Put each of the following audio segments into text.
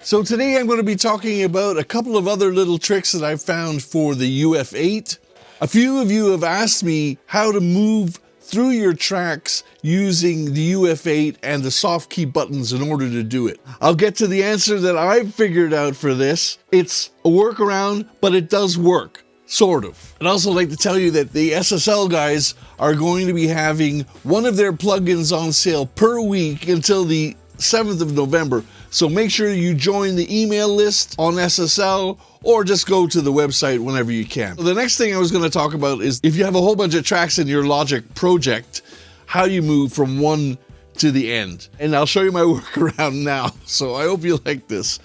So today I'm going to be talking about a couple of other little tricks that I've found for the UF8. A few of you have asked me how to move through your tracks using the UF8 and the soft key buttons in order to do it. I'll get to the answer that I've figured out for this. It's a workaround, but it does work. Sort of. I'd also like to tell you that the SSL guys are going to be having one of their plugins on sale per week until the 7th of November. So make sure you join the email list on SSL or just go to the website whenever you can. The next thing I was going to talk about is if you have a whole bunch of tracks in your Logic project, how you move from one to the end. And I'll show you my workaround now. So I hope you like this.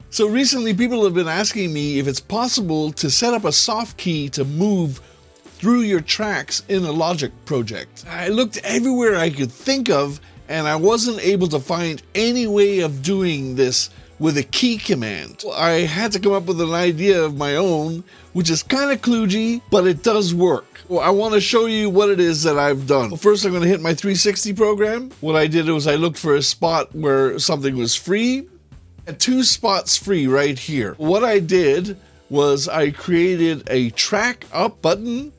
So recently people have been asking me if it's possible to set up a soft key to move through your tracks in a Logic project. I looked everywhere I could think of and I wasn't able to find any way of doing this with a key command. I had to come up with an idea of my own, which is kind of kludgy, but it does work. Well, I want to show you what it is that I've done. Well, first I'm going to hit my 360 program. What I did was I looked for a spot where something was free. And 2 spots free right here. What I did was I created a track up button.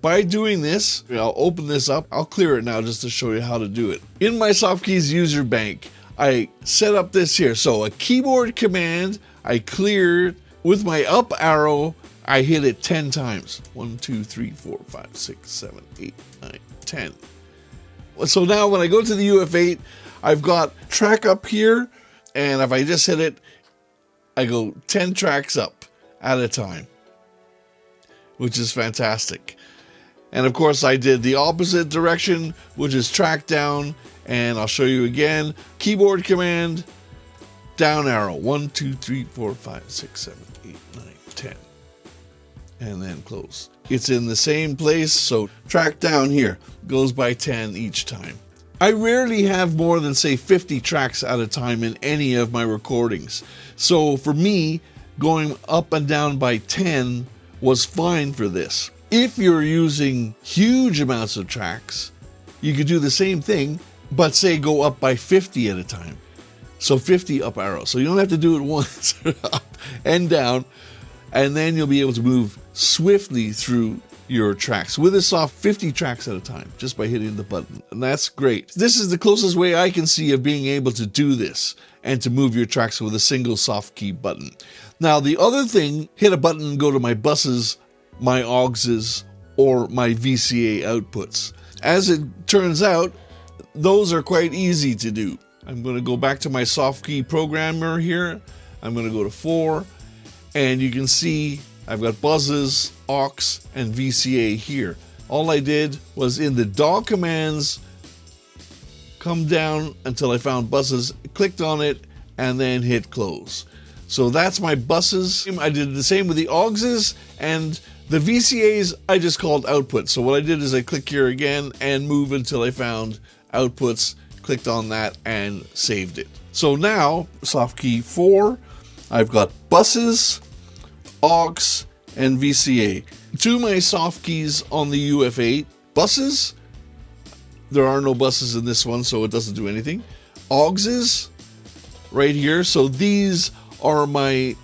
By doing this, I'll open this up. I'll clear it now just to show you how to do it. In my Softkeys user bank, I set up this here. So a keyboard command, I cleared. With my up arrow, I hit it 10 times. 1, 2, 3, 4, 5, 6, 7, 8, 9, 10. So now when I go to the UF8, I've got track up here. And if I just hit it, I go 10 tracks up at a time, which is fantastic. And of course I did the opposite direction, which is track down. And I'll show you again, keyboard command, down arrow, 1, 2, 3, 4, 5, 6, 7, 8, 9, 10. And then close. It's in the same place. So track down here goes by 10 each time. I rarely have more than, say, 50 tracks at a time in any of my recordings. So for me, going up and down by 10 was fine for this. If you're using huge amounts of tracks, you could do the same thing, but say go up by 50 at a time. So 50 up arrow. So you don't have to do it once, up and down, and then you'll be able to move swiftly through your tracks with a soft 50 tracks at a time just by hitting the button, and that's great. This is the closest way I can see of being able to do this and to move your tracks with a single soft key button. Now the other thing, hit a button and go to my buses, my AUXes, or my VCA outputs. As it turns out, those are quite easy to do. I'm going to go back to my soft key programmer here. I'm going to go to 4, and you can see I've got buzzes, aux, and VCA here. All I did was in the DAW commands, come down until I found buses, clicked on it, and then hit close. So that's my buses. I did the same with the AUXes, and the VCAs I just called output. So what I did is I click here again and move until I found outputs, clicked on that, and saved it. So now, soft key 4, I've got buses, aux, and VCA. To my soft keys on the UF8, buses, there are no buses in this one, so it doesn't do anything. AUXes, right here, so these are my,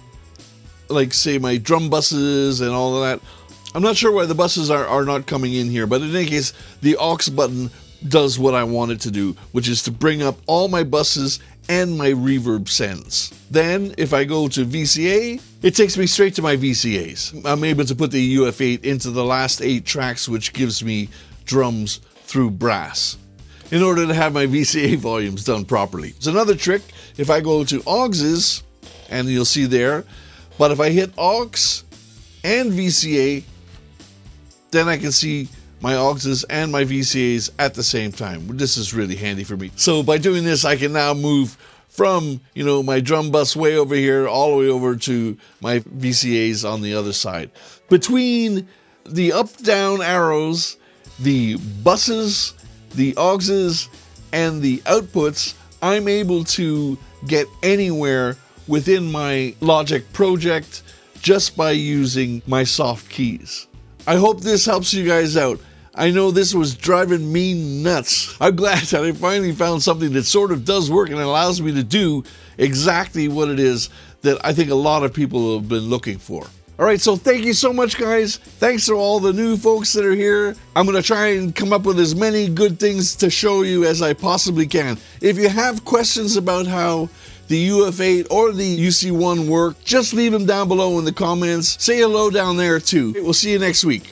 like say my drum buses and all of that. I'm not sure why the buses are not coming in here, but in any case, the aux button does what I want it to do, which is to bring up all my buses and my reverb sends. Then if I go to VCA, it takes me straight to my VCAs. I'm able to put the UF8 into the last 8 tracks, which gives me drums through brass in order to have my VCA volumes done properly. It's another trick. If I go to AUXes, and you'll see there, but if I hit aux and VCA, then I can see my AUXes and my VCAs at the same time. This is really handy for me. So by doing this, I can now move from, you know, my drum bus way over here all the way over to my VCAs on the other side. Between the up-down arrows, the buses, the AUXes, and the outputs, I'm able to get anywhere within my Logic project just by using my soft keys. I hope this helps you guys out. I know this was driving me nuts. I'm glad that I finally found something that sort of does work and allows me to do exactly what it is that I think a lot of people have been looking for. All right, so thank you so much, guys. Thanks to all the new folks that are here. I'm going to try and come up with as many good things to show you as I possibly can. If you have questions about how the UF8 or the UC1 work, just leave them down below in the comments. Say hello down there too. We'll see you next week.